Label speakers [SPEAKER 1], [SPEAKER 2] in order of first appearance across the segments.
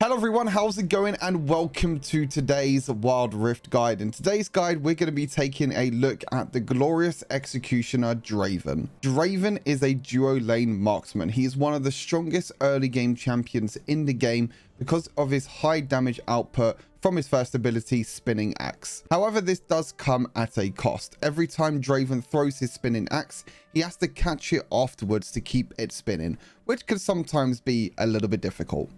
[SPEAKER 1] Hello everyone, how's it going, and welcome to today's Wild Rift guide. In today's guide, we're going to be taking a look at the glorious executioner Draven. Draven is a duo lane marksman. He is one of the strongest early game champions in the game because of his high damage output from his first ability, Spinning Axe. However, this does come at a cost. Every time Draven throws his Spinning Axe, he has to catch it afterwards to keep it spinning, which can sometimes be a little bit difficult.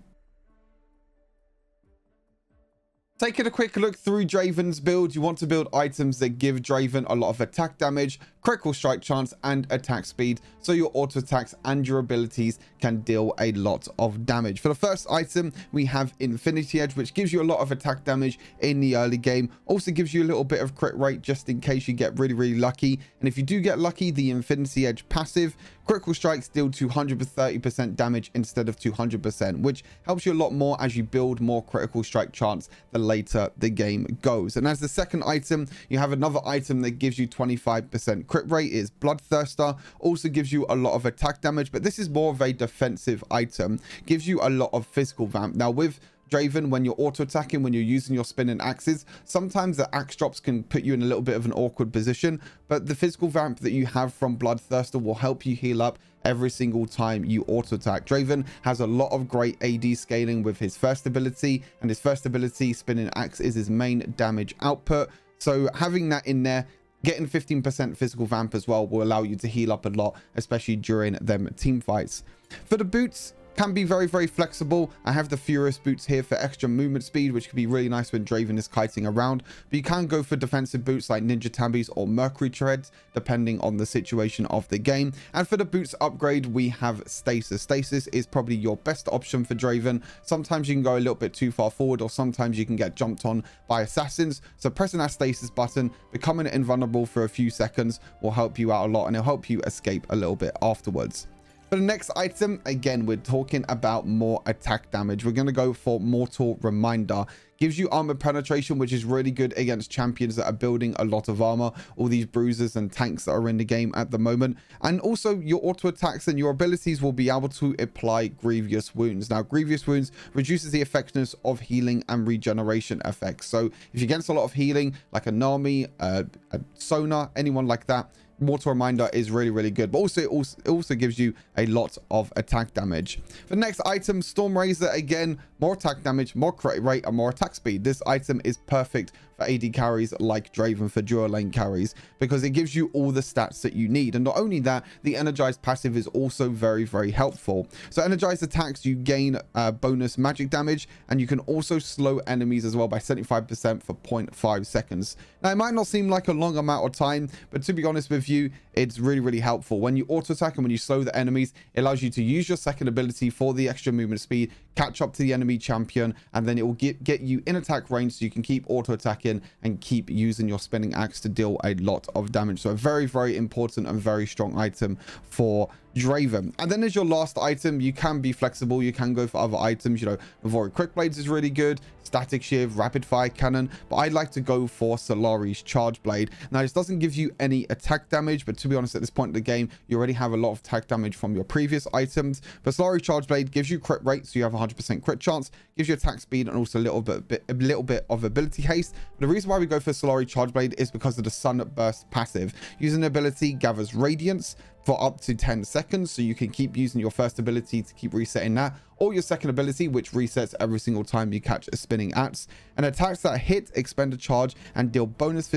[SPEAKER 1] Taking a quick look through Draven's build, you want to build items that give Draven a lot of attack damage, critical strike chance, and attack speed, so your auto attacks and your abilities can deal a lot of damage. For the first item, we have Infinity Edge, which gives you a lot of attack damage in the early game. Also gives you a little bit of crit rate just in case you get really lucky. And if you do get lucky, the Infinity Edge passive, critical strikes deal 230% damage instead of 200%, which helps you a lot more as you build more critical strike chance the later the game goes. And as the second item, you have another item that gives you 25% crit rate. Is Bloodthirster. Also gives you a lot of attack damage, but this is more of a defensive item. Gives you a lot of physical vamp. Now with Draven, when you're auto attacking, when you're using your spinning axes, sometimes the axe drops can put you in a little bit of an awkward position, but the physical vamp that you have from Bloodthirster will help you heal up every single time you auto attack. Draven has a lot of great AD scaling with his first ability, and his first ability, Spinning Axe, is his main damage output. So having that in there, getting 15% physical vamp as well, will allow you to heal up a lot, especially during them team fights. For the boots, can be very flexible. I have the Furious boots here for extra movement speed, which can be really nice when Draven is kiting around, but you can go for defensive boots like Ninja Tabbies or Mercury Treads depending on the situation of the game. And for the boots upgrade, we have Stasis. Stasis is probably your best option for Draven. Sometimes you can go a little bit too far forward, or sometimes you can get jumped on by assassins, so pressing that Stasis button, becoming invulnerable for a few seconds, will help you out a lot, and it'll help you escape a little bit afterwards. For the next item, again, we're talking about more attack damage. We're going to go for Mortal Reminder. Gives you armor penetration, which is really good against champions that are building a lot of armor, all these bruisers and tanks that are in the game at the moment. And also your auto attacks and your abilities will be able to apply Grievous Wounds. Now, Grievous Wounds reduces the effectiveness of healing and regeneration effects. So if you're against a lot of healing, like a Nami, a Sona, anyone like that, Mortal Reminder is really good, but also it also gives you a lot of attack damage. For the next item, Storm Razor, again, more attack damage, more crit rate, and more attack speed. This item is perfect for AD carries like Draven, for dual lane carries, because it gives you all the stats that you need. And not only that, the Energized passive is also very helpful. So Energized attacks, you gain bonus magic damage, and you can also slow enemies as well by 75% for 0.5 seconds. Now, it might not seem like a long amount of time, but to be honest with you, it's really helpful. When you auto attack and when you slow the enemies, it allows you to use your second ability for the extra movement speed, catch up to the enemy champion, and then it will get you in attack range, so you can keep auto attacking and keep using your Spinning Axe to deal a lot of damage. So a very important and very strong item for Draven. And then as your last item, you can be flexible. You can go for other items. You know, Avoid Quick Blades is really good, Static Shiv, Rapid Fire Cannon, but I like to go for Solari's Charge Blade. Now, this doesn't give you any attack damage, but to be honest, at this point in the game, you already have a lot of attack damage from your previous items. But Solari's Charge Blade gives you crit rate, so you have 100% crit chance, gives you attack speed, and also a little bit of ability haste. But the reason why we go for Solari Charge Blade is because of the Sunburst passive. Using the ability gathers Radiance for up to 10 seconds, so you can keep using your first ability to keep resetting that, or your second ability, which resets every single time you catch a Spinning Axe. And attacks that hit expend a charge and deal bonus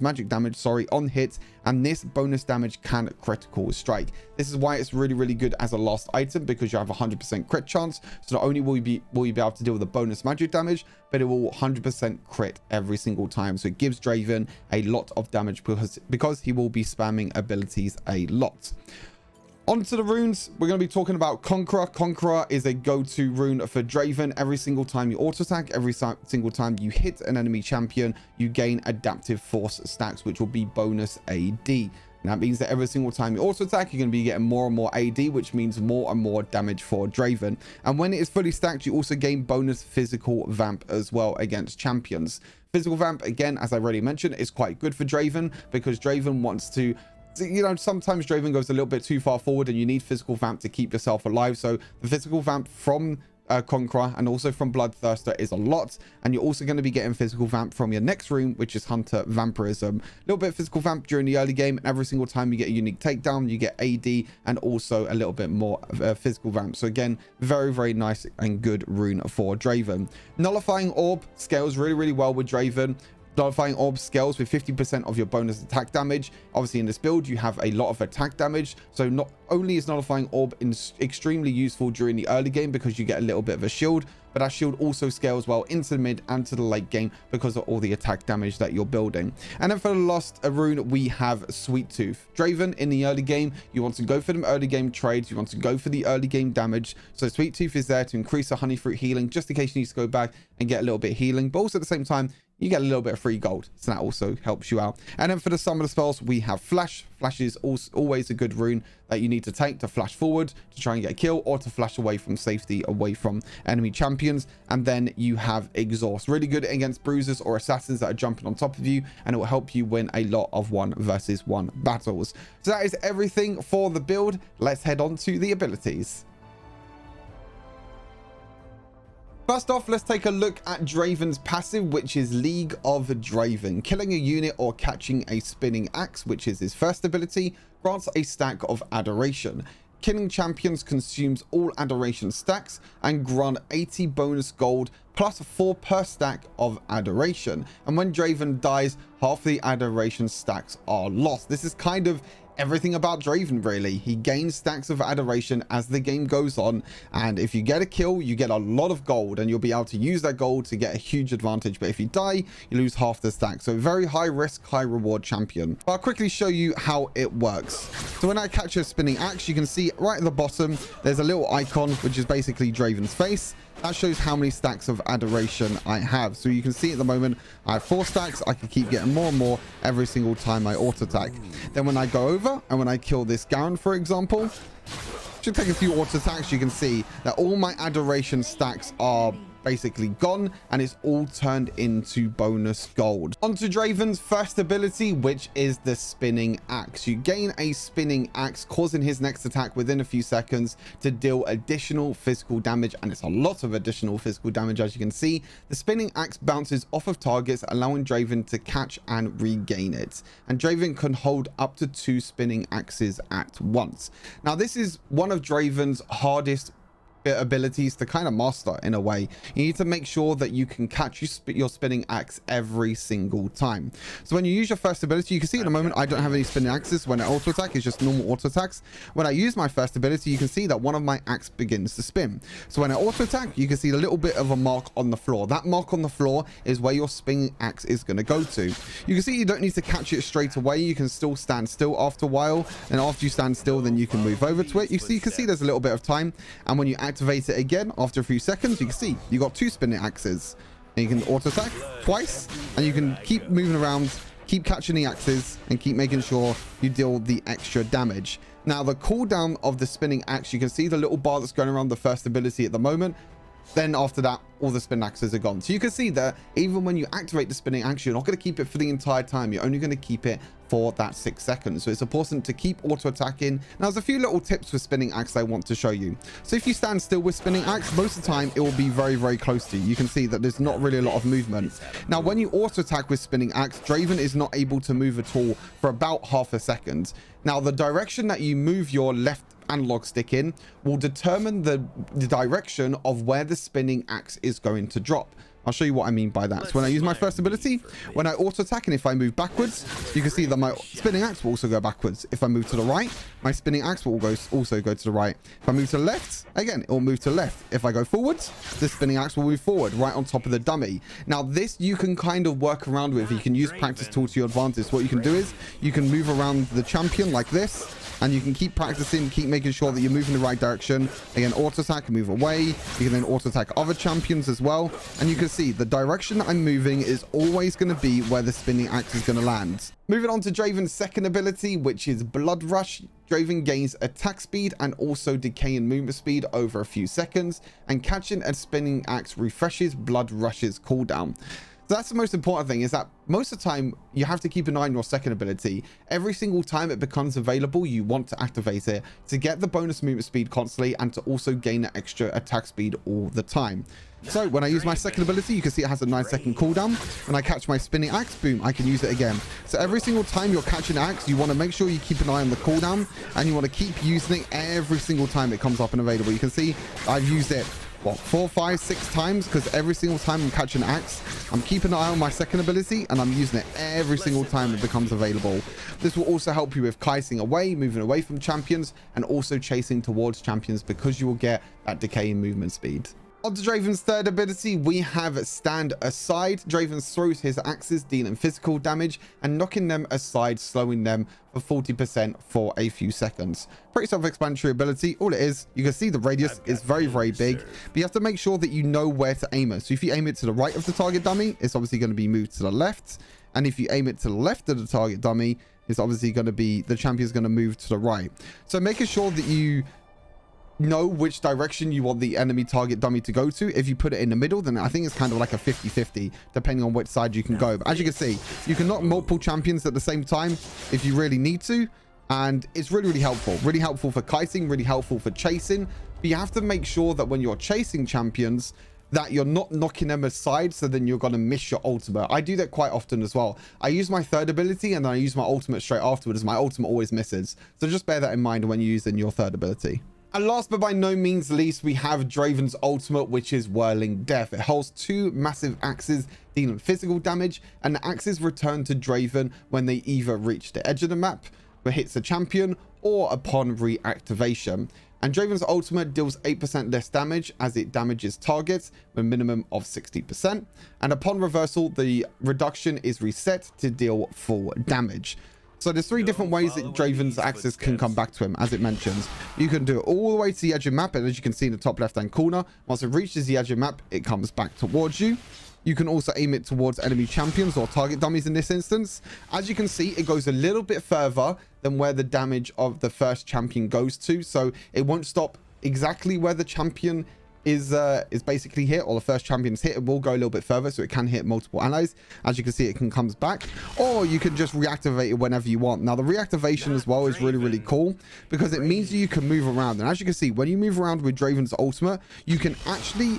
[SPEAKER 1] magic damage on hits, and this bonus damage can critical strike. This is why it's really good as a last item, because you have 100% crit chance. So not only will you be able to deal with the bonus magic damage, but it will 100% crit every single time. So it gives Draven a lot of damage because he will be spamming abilities a lot. On to the runes, we're going to be talking about Conqueror. Conqueror is a go-to rune for Draven. Every single time you auto attack, every single time you hit an enemy champion, you gain Adaptive Force stacks, which will be bonus AD. And that means that every single time you auto attack, you're going to be getting more and more AD, which means more and more damage for Draven. And when it is fully stacked, you also gain bonus physical vamp as well against champions. Physical vamp, again, as I already mentioned, is quite good for Draven, because Draven wants to, you know, sometimes Draven goes a little bit too far forward and you need physical vamp to keep yourself alive. So the physical vamp from Conqueror and also from Bloodthirster is a lot, and you're also going to be getting physical vamp from your next rune, which is Hunter Vampirism. A little bit of physical vamp during the early game, and every single time you get a unique takedown, you get AD and also a little bit more physical vamp. So again, very, very nice and good rune for Draven. Nullifying Orb scales really, really well with Draven. Nullifying Orb scales with 50% of your bonus attack damage. Obviously, in this build, you have a lot of attack damage. So not only is Nullifying Orb extremely useful during the early game because you get a little bit of a shield, but that shield also scales well into the mid and to the late game because of all the attack damage that you're building. And then for the last rune, we have Sweet Tooth. Draven, in the early game, you want to go for them early game trades. You want to go for the early game damage. So Sweet Tooth is there to increase the Honey Fruit healing, just in case you need to go back and get a little bit of healing. But also at the same time, you get a little bit of free gold, so that also helps you out. And then for the sum of the spells, we have Flash. Flash is always a good rune that you need to take to flash forward to try and get a kill, or to flash away from safety, away from enemy champions. And then you have Exhaust, really good against bruisers or assassins that are jumping on top of you, and it will help you win a lot of 1v1 battles. So that is everything for the build. Let's head on to the abilities. First off, let's take a look at Draven's passive, which is League of Draven. Killing a unit or catching a spinning axe, which is his first ability, grants a stack of adoration. Killing champions consumes all adoration stacks and grant 80 bonus gold plus 4 per stack of adoration. And when Draven dies, half the adoration stacks are lost. This is kind of everything about Draven, really. He gains stacks of adoration as the game goes on, and if you get a kill, you get a lot of gold, and you'll be able to use that gold to get a huge advantage. But if you die, you lose half the stack. So very high risk, high reward champion. But I'll quickly show you how it works. So when I catch a spinning axe, you can see right at the bottom there's a little icon, which is basically Draven's face. That shows how many stacks of adoration I have. So you can see at the moment I have 4 stacks. I can keep getting more and more every single time I auto attack. Then when I go over and when I kill this Garen, for example, should take a few auto attacks, you can see that all my adoration stacks are basically gone, and it's all turned into bonus gold. Onto Draven's first ability, which is the spinning axe. You gain a spinning axe, causing his next attack within a few seconds to deal additional physical damage, and it's a lot of additional physical damage. As you can see, the spinning axe bounces off of targets, allowing Draven to catch and regain it, and Draven can hold up to 2 spinning axes at once. Now this is one of Draven's hardest abilities to kind of master in a way. You need to make sure that you can catch your spinning axe every single time. So when you use your first ability, you can see at the moment I don't have any spinning axes. When I auto attack, it's just normal auto attacks. When I use my first ability, you can see that one of my axe begins to spin. So when I auto attack, you can see a little bit of a mark on the floor. That mark on the floor is where your spinning axe is going to go to. You can see you don't need to catch it straight away. You can still stand still after a while, and after you stand still, then you can move over to it. You can see there's a little bit of time, and when you activate it again after a few seconds, you can see you got 2 spinning axes, and you can auto attack twice, and you can keep moving around, keep catching the axes, and keep making sure you deal the extra damage. Now the cooldown of the spinning axe, you can see the little bar that's going around the first ability at the moment. Then after that, all the spin axes are gone. So you can see that even when you activate the spinning axe, you're not going to keep it for the entire time. You're only going to keep it for that 6 seconds. So it's important to keep auto attacking. Now there's a few little tips with spinning axe I want to show you. So if you stand still with spinning axe, most of the time it will be very, very close to you. You can see that there's not really a lot of movement. Now when you auto attack with spinning axe, Draven is not able to move at all for about half a second. Now the direction that you move your left analog stick in will determine the direction of where the spinning axe is going to drop. I'll show you what I mean by that. So when I use my first ability, when I auto attack, and if I move backwards, you can see that my spinning axe will also go backwards. If I move to the right, my spinning axe will also go to the right. If I move to the left, again, it will move to the left. If I go forwards, the spinning axe will move forward, right on top of the dummy. Now this you can kind of work around with. You can use practice tool to your advantage. What you can do is you can move around the champion like this, and you can keep practicing, keep making sure that you're moving in the right direction. Again, auto attack and move away. You can then auto attack other champions as well. And you can see the direction that I'm moving is always going to be where the spinning axe is going to land. Moving on to Draven's second ability, which is Blood Rush. Draven gains attack speed and also decay and movement speed over a few seconds, and catching a spinning axe refreshes Blood Rush's cooldown. So that's the most important thing, is that most of the time you have to keep an eye on your second ability. Every single time it becomes available, you want to activate it to get the bonus movement speed constantly and to also gain that extra attack speed all the time. So when I use my second ability, you can see it has a 9-second cooldown. When I catch my spinning axe, boom, I can use it again. So every single time you're catching axe, you want to make sure you keep an eye on the cooldown, and you want to keep using it every single time it comes up and available. You can see I've used it, what, 4, 5, 6 times, because every single time I'm catching axe, I'm keeping an eye on my second ability, and I'm using it every single time it becomes available. This will also help you with kiting away, moving away from champions, and also chasing towards champions, because you will get that decaying movement speed. On to Draven's third ability, we have Stand Aside. Draven throws his axes, dealing physical damage and knocking them aside, slowing them for 40% for a few seconds. Pretty self-explanatory ability. All it is, you can see the radius is very, very big, but you have to make sure that you know where to aim it. So if you aim it to the right of the target dummy, it's obviously going to be moved to the left. And if you aim it to the left of the target dummy, it's obviously going to be, the champion's going to move to the right. So making sure that you know which direction you want the enemy target dummy to go to. If you put it in the middle, then I think it's kind of like a 50-50 depending on which side you can go. But as you can see, you can knock multiple champions at the same time if you really need to, and it's really, really helpful for kiting, really helpful for chasing. But you have to make sure that when you're chasing champions that you're not knocking them aside, so then you're going to miss your ultimate. I do that quite often as well. I use my third ability and then I use my ultimate straight afterwards. My ultimate always misses, so just bear that in mind when you're using your third ability. And last but by no means least, we have Draven's ultimate, which is Whirling Death. It holds 2 massive axes dealing physical damage, and the axes return to Draven when they either reach the edge of the map, where hits a champion, or upon reactivation. And Draven's ultimate deals 8% less damage as it damages targets with a minimum of 60%. And upon reversal, the reduction is reset to deal full damage. So there's 3 different ways that Draven's axes can come back to him, as it mentions. You can do it all the way to the edge of the map, and as you can see in the top left-hand corner, once it reaches the edge of the map, it comes back towards you. You can also aim it towards enemy champions or target dummies in this instance. As you can see, it goes a little bit further than where the damage of the first champion goes to, so it won't stop exactly where the champion is basically hit, or the first champion's hit. It will go a little bit further, so it can hit multiple allies. As you can see, it can comes back, or you can just reactivate it whenever you want. Now the reactivation as well is really, really cool, because it means that you can move around. And as you can see, when you move around with Draven's ultimate, you can actually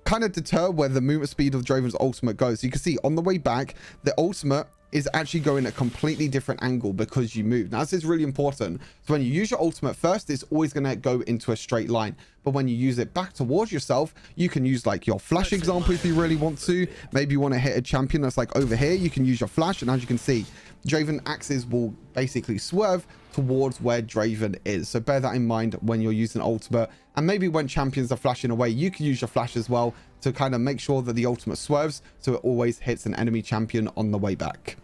[SPEAKER 1] kind of deter where the movement speed of Draven's ultimate goes. So you can see on the way back, the ultimate is actually going a completely different angle because you move. Now this is really important. So when you use your ultimate first, it's always going to go into a straight line. But when you use it back towards yourself, you can use like your flash example if you really want to. Maybe you want to hit a champion that's like over here, you can use your flash, and as you can see, Draven axes will basically swerve towards where Draven is. So bear that in mind when you're using ultimate, and maybe when champions are flashing away, you can use your flash as well to kind of make sure that the ultimate swerves so it always hits an enemy champion on the way back.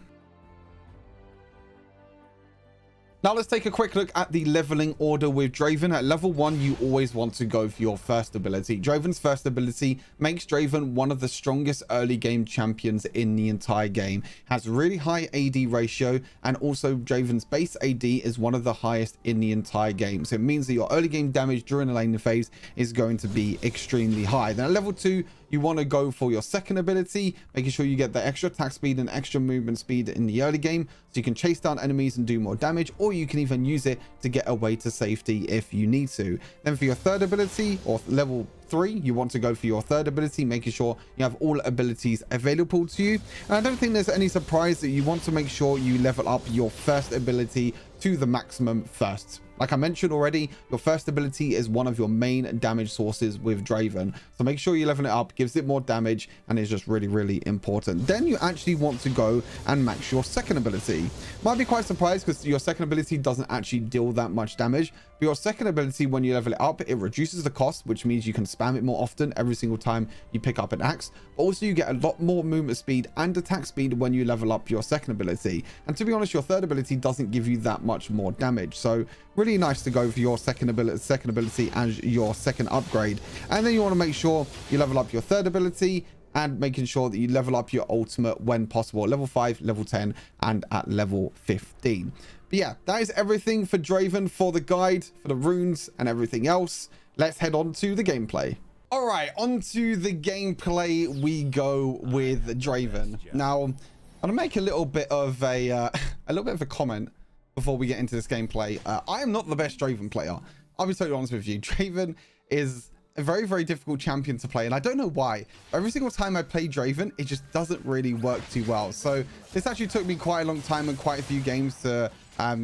[SPEAKER 1] Now let's take a quick look at the leveling order with Draven. At level 1, you always want to go for your first ability. Draven's first ability makes Draven one of the strongest early game champions in the entire game. Has really high AD ratio, and also Draven's base AD is one of the highest in the entire game. So it means that your early game damage during the laning phase is going to be extremely high. Then at level 2, you want to go for your second ability, making sure you get the extra attack speed and extra movement speed in the early game, so you can chase down enemies and do more damage, or you can even use it to get away to safety if you need to. Then for your third ability, or level 3, you want to go for your third ability, making sure you have all abilities available to you. And I don't think there's any surprise that you want to make sure you level up your first ability to the maximum first. Like I mentioned already, your first ability is one of your main damage sources with Draven. So make sure you level it up, gives it more damage, and is just really, really important. Then you actually want to go and max your second ability. Might be quite surprised because your second ability doesn't actually deal that much damage. But your second ability, when you level it up, it reduces the cost, which means you can spam it more often every single time you pick up an axe. But also you get a lot more movement speed and attack speed when you level up your second ability. And to be honest, your third ability doesn't give you that much more damage. So really nice to go for your second ability as your second upgrade. And then you want to make sure you level up your third ability, and making sure that you level up your ultimate when possible, level 5, level 10, and at level 15. But yeah, that is everything for Draven, for the guide, for the runes, and everything else. Let's head on to the gameplay. All right, onto the gameplay we go with Draven. Now, I'm gonna make a little bit of a comment before we get into this gameplay. I am not the best Draven player. I'll be totally honest with you. Draven is a very, very difficult champion to play, and I don't know why. Every single time I play Draven, it just doesn't really work too well. So this actually took me quite a long time and quite a few games to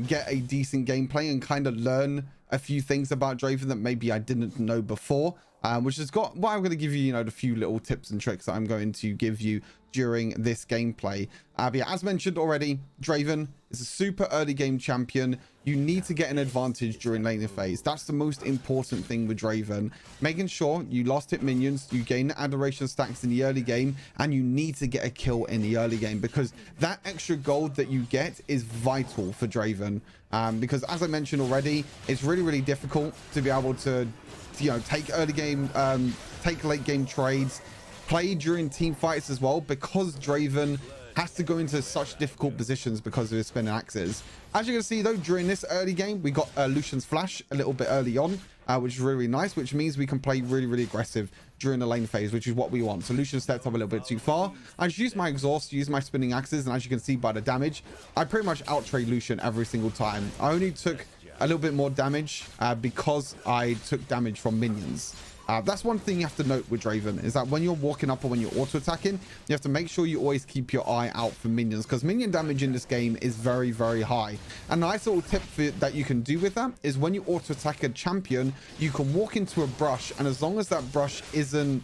[SPEAKER 1] get a decent gameplay and kind of learn a few things about Draven that maybe I didn't know before, which has got why I'm going to give you, you know, the few little tips and tricks that I'm going to give you during this gameplay. But yeah, as mentioned already, Draven is a super early game champion. You need to get an advantage during laning phase. That's the most important thing with Draven. Making sure you last hit minions, you gain adoration stacks in the early game, and you need to get a kill in the early game, because that extra gold that you get is vital for Draven. Because as I mentioned already, it's really, really difficult to be able to, you know, take early game, take late game trades, play during team fights as well, because Draven has to go into such difficult positions because of his spinning axes. As you can see though, during this early game, we got Lucian's flash a little bit early on, which is really, really nice, which means we can play really, really aggressive during the lane phase, which is what we want. So Lucian stepped up a little bit too far. I just used my exhaust, used my spinning axes, and as you can see by the damage, I pretty much out-trade Lucian every single time. I only took a little bit more damage because I took damage from minions. That's one thing you have to note with Draven, is that when you're walking up or when you're auto attacking, you have to make sure you always keep your eye out for minions, because minion damage in this game is very, very high. A nice little tip that you can do with that is when you auto attack a champion, you can walk into a brush, and as long as that brush isn't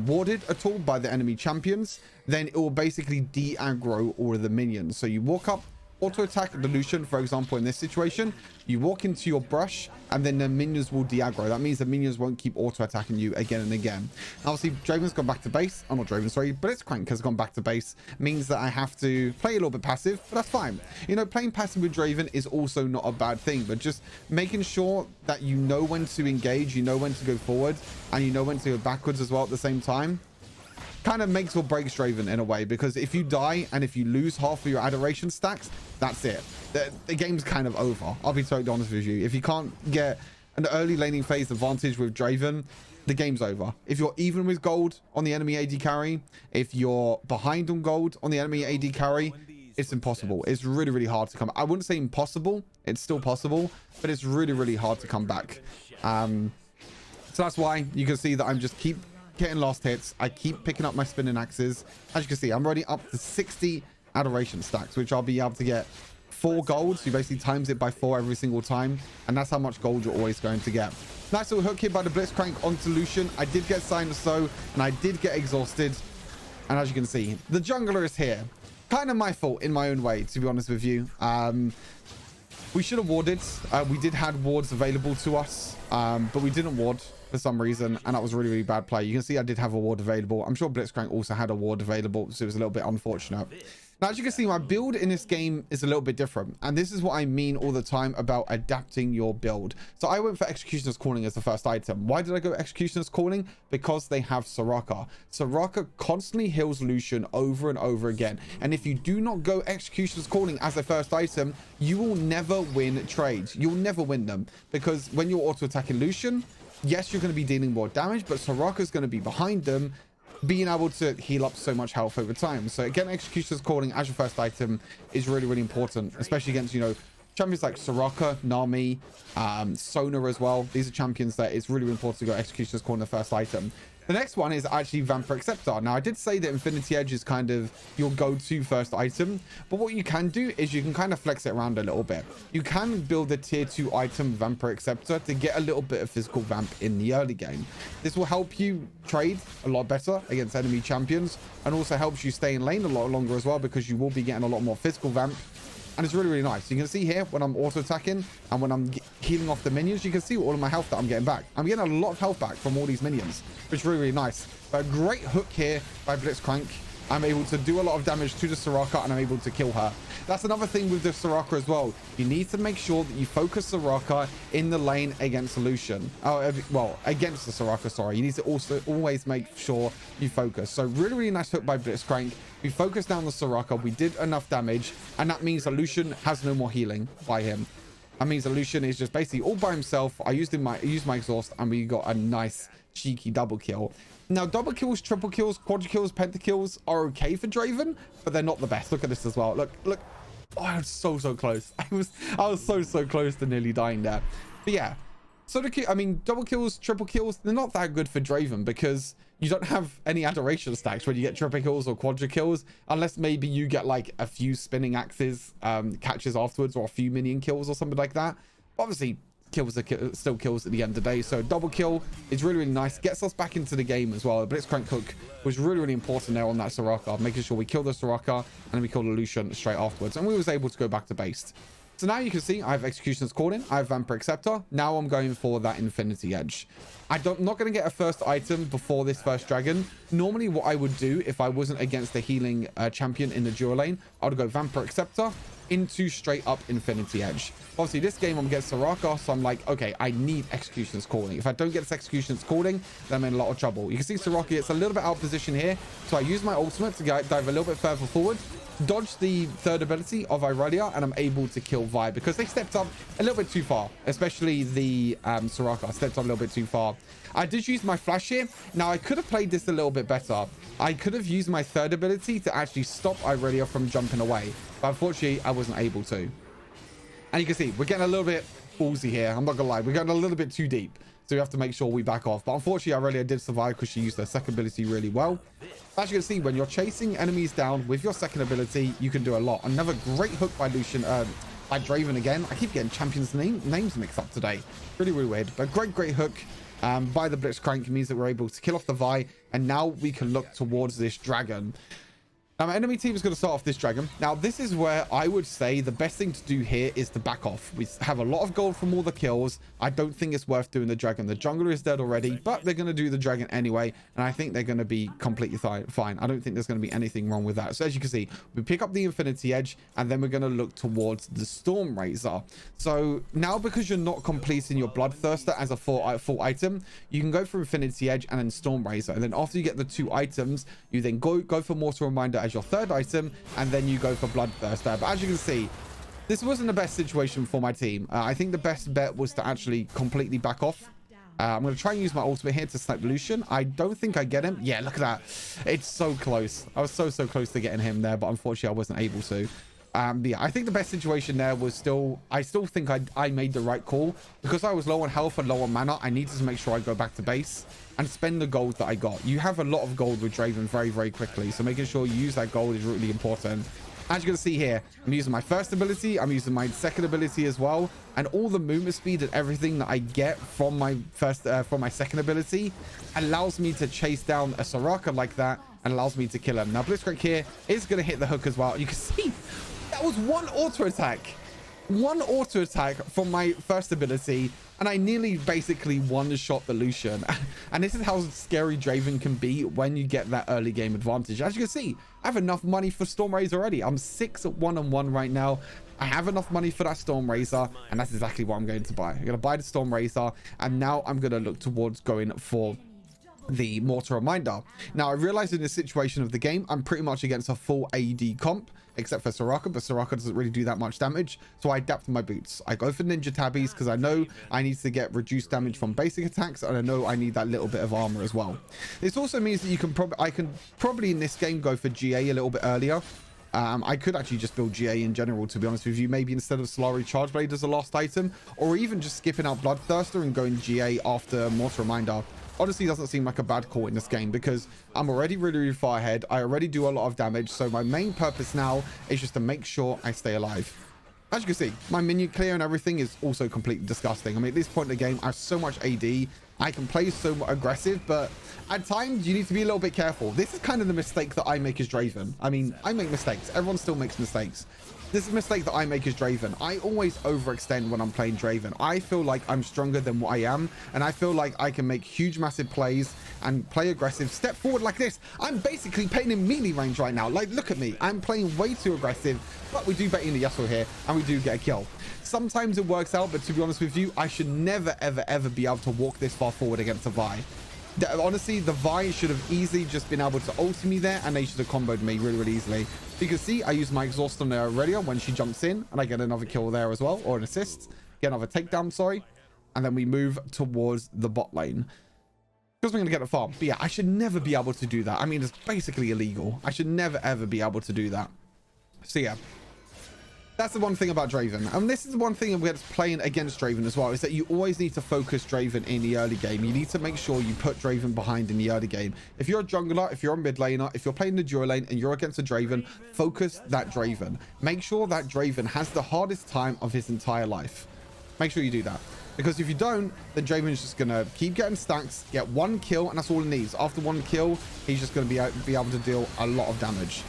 [SPEAKER 1] warded at all by the enemy champions, then it will basically de-aggro all of the minions. So you walk up, auto attack the Lucian, for example, in this situation, you walk into your brush, and then the minions will de-aggro. That means the minions won't keep auto attacking you again and again. Obviously, Draven's gone back to base. Oh, not Draven, sorry, but Blitzcrank has gone back to base. Means that I have to play a little bit passive, but that's fine. You know, playing passive with Draven is also not a bad thing, but just making sure that you know when to engage, you know when to go forward, and you know when to go backwards as well at the same time, kind of makes or breaks Draven in a way, because if you die and if you lose half of your adoration stacks, that's it. The game's kind of over. I'll be totally honest with you. If you can't get an early laning phase advantage with Draven, the game's over. If you're even with gold on the enemy AD carry, if you're behind on gold on the enemy AD carry, it's impossible. It's really, really hard to come. I wouldn't say impossible. It's still possible, but it's really, really hard to come back. So that's why you can see that I'm just keep getting last hits. I keep picking up my spinning axes. As you can see, I'm already up to 60 adoration stacks, which I'll be able to get 4 gold. So you basically times it by 4 every single time, and that's how much gold you're always going to get. Nice little hook here by the Blitzcrank onto Lucian. I did get Sign of So, and I did get exhausted, and as you can see, the jungler is here. Kind of my fault in my own way, to be honest with you. We should have warded. We did have wards available to us, but we didn't ward for some reason, and that was really, really bad play. You can see I did have a ward available. I'm sure Blitzcrank also had a ward available, so it was a little bit unfortunate. Now, as you can see, my build in this game is a little bit different, and this is what I mean all the time about adapting your build. So I went for Executioner's Calling as the first item. Why did I go Executioner's Calling? Because they have Soraka. Soraka constantly heals Lucian over and over again, and if you do not go Executioner's Calling as a first item, you will never win trades. You'll never win them, because when you're auto-attacking Lucian, yes, you're going to be dealing more damage, but Soraka's going to be behind them, being able to heal up so much health over time. So again, Executioner's Calling as your first item is really, really important, especially against, you know, champions like Soraka, Nami, Sona as well. These are champions that it's really, really important to go Executioner's Calling the first item. The next one is actually Vampire Acceptor. Now, I did say that Infinity Edge is kind of your go-to first item, but what you can do is you can kind of flex it around a little bit. You can build a tier 2 item, Vampire Acceptor, to get a little bit of physical vamp in the early game. This will help you trade a lot better against enemy champions, and also helps you stay in lane a lot longer as well, because you will be getting a lot more physical vamp. And it's really, really nice. You can see here when I'm auto attacking and when I'm healing off the minions, you can see all of my health that I'm getting back. I'm getting a lot of health back from all these minions, which is really, really nice. But a great hook here by Blitzcrank. I'm able to do a lot of damage to the Soraka, and I'm able to kill her. That's another thing with the Soraka as well. You need to make sure that you focus Soraka in the lane against Lucian. Well, against the Soraka, sorry. You need to also always make sure you focus. So really, really nice hook by Blitzcrank. We focused down the Soraka. We did enough damage, and that means that Lucian has no more healing by him. That means that Lucian is just basically all by himself. I used my exhaust, and we got a nice cheeky double kill. Now, double kills, triple kills, quadra kills, pentakills are okay for Draven, but they're not the best. Look at this as well. Look. Oh, I was so close. I was so close to nearly dying there. But yeah, so I mean, double kills, triple kills, they're not that good for Draven because you don't have any adoration stacks when you get triple kills or quadra kills, unless maybe you get like a few spinning axes catches afterwards, or a few minion kills or something like that. Obviously, kills are still kills at the end of the day, so double kill is really nice, gets us back into the game as well. The Blitzcrank hook was really important there on that Soraka, making sure we kill the Soraka and then we kill the Lucian straight afterwards, and we was able to go back to base. So now you can see I have Executioner's Calling, I have Vampire Acceptor. Now I'm going for that Infinity Edge. I'm not going to get a first item before this first dragon. Normally what I would do if I wasn't against a healing champion in the dual lane, I would go Vampire Acceptor into straight up Infinity Edge. Obviously this game I'm against Soraka, so I'm like, okay, I need Executioner's Calling. If I don't get this Executioner's Calling, then I'm in a lot of trouble. You can see Soraka gets a little bit out of position here, so I use my ultimate to dive a little bit further forward, dodge the third ability of Irelia, and I'm able to kill Vi because they stepped up a little bit too far, especially the Soraka stepped up a little bit too far. I did use my flash here. Now I could have played this a little bit better. I could have used my third ability to actually stop Irelia from jumping away, but unfortunately I wasn't able to. And you can see we're getting a little bit ballsy here. I'm not gonna lie, we're getting a little bit too deep, so we have to make sure we back off. But unfortunately Irelia did survive because she used her second ability really well. As you can see, when you're chasing enemies down with your second ability, you can do a lot. Another great hook by Lucian, by Draven again. I keep getting champions names mixed up today. Really weird, but great hook by the Blitzcrank means that we're able to kill off the Vi, and now we can look towards this dragon. Now, my enemy team is going to start off this dragon. Now, this is where I would say the best thing to do here is to back off. We have a lot of gold from all the kills. I don't think it's worth doing the dragon. The jungler is dead already, but they're going to do the dragon anyway, and I think they're going to be completely fine. I don't think there's going to be anything wrong with that. So as you can see, we pick up the Infinity Edge, and then we're going to look towards the Storm Razor. So now, because you're not completing your Bloodthirster as a full item, you can go for Infinity Edge and then Storm Razor. And then after you get the two items, you then go for Mortal Reminder as your third item, and then you go for Bloodthirster. But as you can see, this wasn't the best situation for my team. I think the best bet was to actually completely back off. I'm going to try and use my ultimate here to snipe Lucian. I don't think I get him. Yeah, look at that. It's so close. I was so close to getting him there, but unfortunately I wasn't able to. But yeah, I think the best situation there was I still think I made the right call. Because I was low on health and low on mana, I needed to make sure I go back to base and spend the gold that I got. You have a lot of gold with Draven very quickly, so making sure you use that gold is really important. As you can see here, I'm using my first ability, I'm using my second ability as well, and all the movement speed and everything that I get from my second ability allows me to chase down a Soraka like that and allows me to kill him. Now Blitzcrank here is going to hit the hook as well. You can see that was one auto attack from my first ability, and I nearly basically one-shot the Lucian. And this is how scary Draven can be when you get that early game advantage. As you can see, I have enough money for Storm Razor already. I'm 6-1-1 right now. I have enough money for that Storm Razor, and that's exactly what I'm going to buy. I'm going to buy the Storm Razor, and now I'm going to look towards going for the Mortal Reminder. Now, I realized in this situation of the game, I'm pretty much against a full AD comp, except for Soraka, but Soraka doesn't really do that much damage, so I adapt my boots. I go for Ninja Tabbies because I know I need to get reduced damage from basic attacks, and I know I need that little bit of armor as well. This also means that I can probably in this game go for GA a little bit earlier. I could actually just build GA in general, to be honest with you, maybe instead of Solari Chargeblade as a last item, or even just skipping out Bloodthirster and going GA after Mortal Reminder. Honestly, doesn't seem like a bad call in this game because I'm already really far ahead. I already do a lot of damage, so my main purpose now is just to make sure I stay alive. As you can see, my minion clear and everything is also completely disgusting. I mean, at this point in the game, I have so much AD. I can play so aggressive, but at times you need to be a little bit careful. This is kind of the mistake that I make as Draven. I mean, I make mistakes. Everyone still makes mistakes. This is a mistake that I make as Draven. I always overextend when I'm playing Draven. I feel like I'm stronger than what I am, and I feel like I can make huge, massive plays and play aggressive, step forward like this. I'm basically playing in melee range right now. Like, look at me. I'm playing way too aggressive, but we do bet in the Yasuo here, and we do get a kill. Sometimes it works out, but to be honest with you, I should never, ever be able to walk this far forward against a Vi. Honestly, the Vi should have easily just been able to ult me there, and they should have comboed me really easily. You can see I use my exhaust on there already when she jumps in, and I get another kill there as well, or an assist. Get another takedown, sorry. And then we move towards the bot lane. because we're going to get a farm. But yeah, I should never be able to do that. I mean, it's basically illegal. I should never, ever be able to do that. So yeah, that's the one thing about Draven. And this is the one thing with playing against Draven as well, is that you always need to focus Draven in the early game. You need to make sure you put Draven behind in the early game. If you're a jungler, if you're a mid laner, if you're playing the dual lane and you're against a Draven, focus that Draven. Make sure that Draven has the hardest time of his entire life. Make sure you do that. Because if you don't, then Draven's just going to keep getting stacks, get one kill, and that's all he needs. After one kill, he's just going to be able to deal a lot of damage.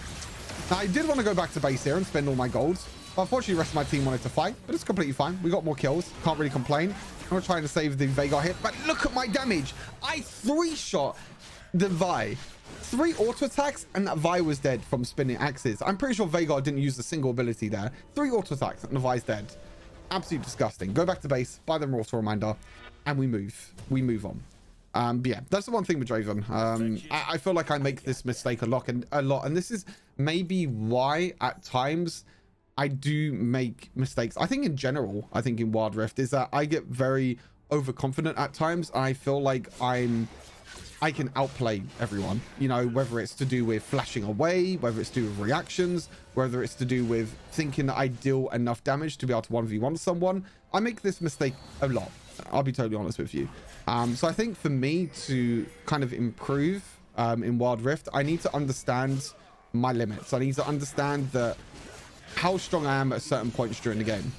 [SPEAKER 1] Now, I did want to go back to base here and spend all my golds. But unfortunately, the rest of my team wanted to fight, but it's completely fine. We got more kills. Can't really complain. I'm trying to save the Veigar hit, but look at my damage. I 3-shot the Vi. 3 auto attacks, and that Vi was dead from spinning axes. I'm pretty sure Veigar didn't use a single ability there. 3 auto attacks, and the Vi's dead. Absolutely disgusting. Go back to base, buy them auto reminder, and we move on. But yeah, that's the one thing with Draven. I feel like I make this mistake a lot, and this is maybe why at times I do make mistakes. I think in general, I think in Wild Rift, is that I get very overconfident at times. I feel like I can outplay everyone, you know, whether it's to do with flashing away, whether it's to do with reactions, whether it's to do with thinking that I deal enough damage to be able to 1v1 someone. I make this mistake a lot. I'll be totally honest with you. So I think for me to kind of improve in Wild Rift, I need to understand my limits. I need to understand that how strong I am at certain points during the game.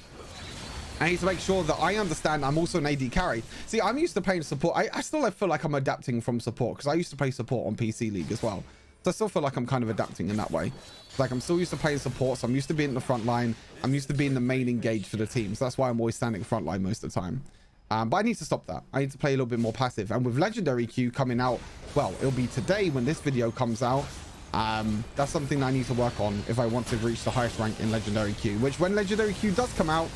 [SPEAKER 1] I need to make sure that I understand I'm also an AD carry. See, I'm used to playing support. I still feel like I'm adapting from support, because I used to play support on PC League as well. So I still feel like I'm kind of adapting in that way. Like, I'm still used to playing support, so I'm used to being in the front line. I'm used to being the main engage for the team. So that's why I'm always standing front line most of the time. But I need to stop that. I need to play a little bit more passive. And with Legendary Q coming out, well, it'll be today when this video comes out. That's something I need to work on if I want to reach the highest rank in Legendary Q, which when Legendary Q does come out,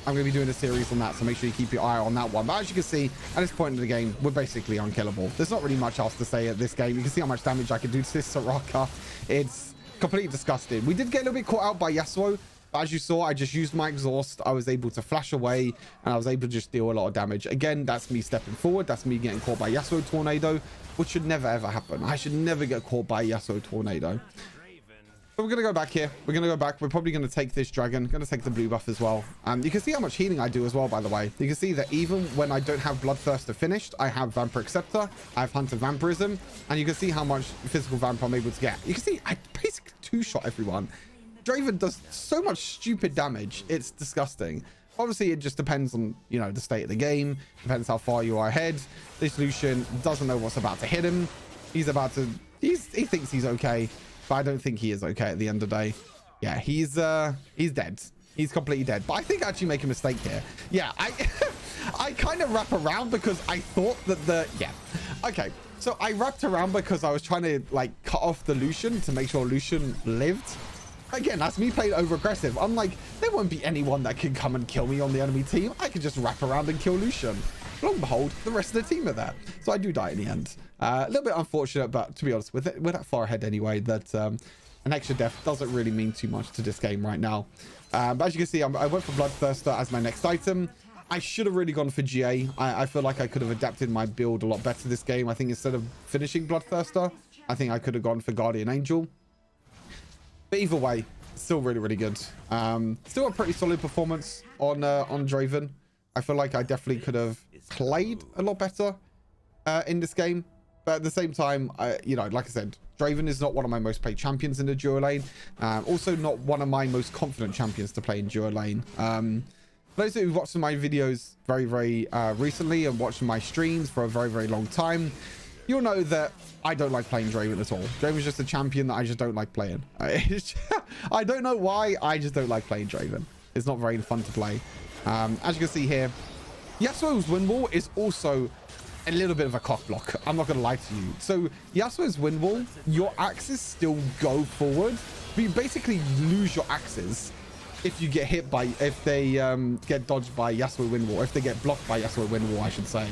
[SPEAKER 1] I'm going to be doing a series on that, so make sure you keep your eye on that one. But as you can see, at this point in the game, we're basically unkillable. There's not really much else to say at this game. You can see how much damage I can do to this Soraka. It's completely disgusting. We did get a little bit caught out by Yasuo, but as you saw, I just used my exhaust. I was able to flash away, and I was able to just deal a lot of damage. Again, that's me stepping forward. That's me getting caught by Yasuo Tornado, which should never, ever happen. I should never get caught by Yasuo Tornado. So we're going to go back here. We're going to go back. We're probably going to take this dragon. Going to take the blue buff as well. You can see how much healing I do as well, by the way. You can see that even when I don't have Bloodthirster finished, I have Vampire Acceptor. I have Hunter Vampirism. And you can see how much physical vamp I'm able to get. You can see I basically 2-shot everyone. Draven does so much stupid damage. It's disgusting. Obviously, it just depends on, you know, the state of the game. Depends how far you are ahead. This Lucian doesn't know what's about to hit him. He's about to... He thinks he's okay. But I don't think he is okay at the end of the day. Yeah, he's dead. He's completely dead. But I think I actually make a mistake here. Yeah, I kind of wrap around because I thought that yeah. Okay, so I wrapped around because I was trying to, like, cut off the Lucian to make sure Lucian lived. Again, that's me playing over aggressive. I'm like, there won't be anyone that can come and kill me on the enemy team. I could just wrap around and kill Lucian. Lo and behold, the rest of the team are there. So I do die in the end. A little bit unfortunate, but to be honest, we're that far ahead anyway that an extra death doesn't really mean too much to this game right now. But as you can see, I went for Bloodthirster as my next item. I should have really gone for GA. I feel like I could have adapted my build a lot better this game. I think instead of finishing Bloodthirster, I think I could have gone for Guardian Angel. But either way, still really, really good. Still a pretty solid performance on Draven. I feel like I definitely could have played a lot better in this game. But at the same time, you know, like I said, Draven is not one of my most played champions in the duo lane. Also not one of my most confident champions to play in duo lane. For those who've watched my videos very, very recently and watched my streams for a very, very long time, you'll know that I don't like playing Draven at all. Draven's just a champion that I just don't like playing. I don't know why, I just don't like playing Draven. It's not very fun to play. As you can see here, Yasuo's win wall is also a little bit of a cock block. I'm not going to lie to you. So Yasuo's win wall, your axes still go forward, but you basically lose your axes if you get hit by, if they get dodged by Yasuo win wall, if they get blocked by Yasuo win wall, I should say.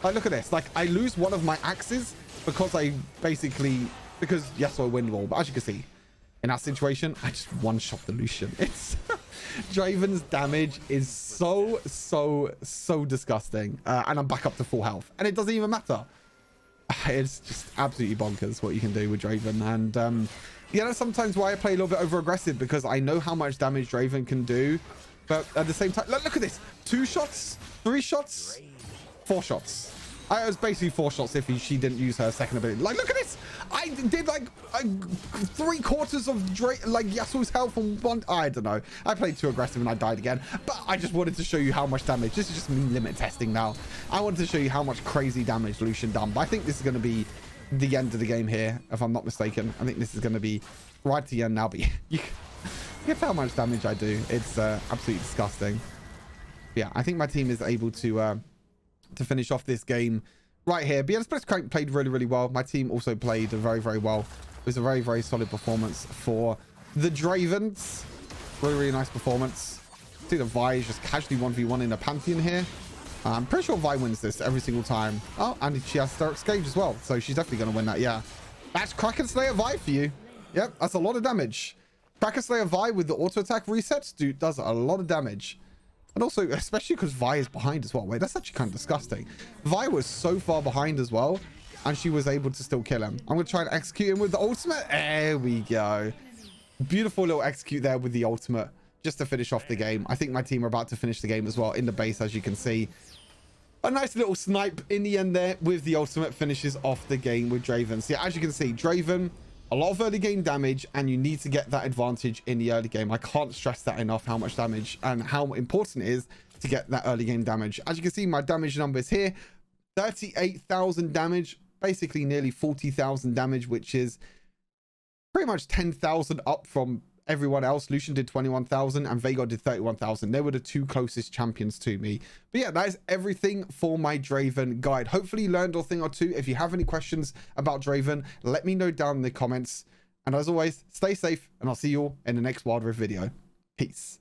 [SPEAKER 1] Like, look at this. Like, I lose one of my axes because because Yasuo win wall. But as you can see, in that situation, I just one-shot the Lucian. It's Draven's damage is so disgusting. And I'm back up to full health. And it doesn't even matter. It's just absolutely bonkers what you can do with Draven. And yeah, that's sometimes why I play a little bit over aggressive, because I know how much damage Draven can do. But at the same time, look at this. 2 shots, 3 shots, 4 shots. I was basically 4 shots if she didn't use her second ability. Like, look at this. I did like 3/4 of Yasuo's health on one. I don't know. I played too aggressive and I died again. But I just wanted to show you how much damage. This is just me limit testing now. I wanted to show you how much crazy damage Lucian done. But I think this is going to be the end of the game here, if I'm not mistaken. I think this is going to be right to the end now. But you get how much damage I do. It's absolutely disgusting. Yeah, I think my team is able to finish off this game right here. But yeah, Blitzcrank played really, really well. My team also played very, very well. It was a very, very solid performance for the Dravens. Really, really nice performance. I see that Vi is just casually 1v1 in a Pantheon here. I'm pretty sure Vi wins this every single time. Oh, and she has Steric's Gauge as well. So she's definitely going to win that, yeah. That's Kraken Slayer Vi for you. Yep, that's a lot of damage. Kraken Slayer Vi with the auto attack resets, dude, does a lot of damage. And also, especially because Vi is behind as well. Wait, that's actually kind of disgusting. Vi was so far behind as well, and she was able to still kill him. I'm going to try and execute him with the ultimate. There we go. Beautiful little execute there with the ultimate, just to finish off the game. I think my team are about to finish the game as well in the base, as you can see. A nice little snipe in the end there with the ultimate finishes off the game with Draven. So yeah, as you can see, Draven, a lot of early game damage, and you need to get that advantage in the early game. I can't stress that enough, how much damage and how important it is to get that early game damage. As you can see, my damage numbers here, 38,000 damage, basically nearly 40,000 damage, which is pretty much 10,000 up from everyone else. Lucian did 21,000 and Veigar did 31,000. They were the 2 closest champions to me. But yeah, that is everything for my Draven guide. Hopefully you learned a thing or two. If you have any questions about Draven, let me know down in the comments. And as always, stay safe, and I'll see you all in the next Wild Rift video. Peace.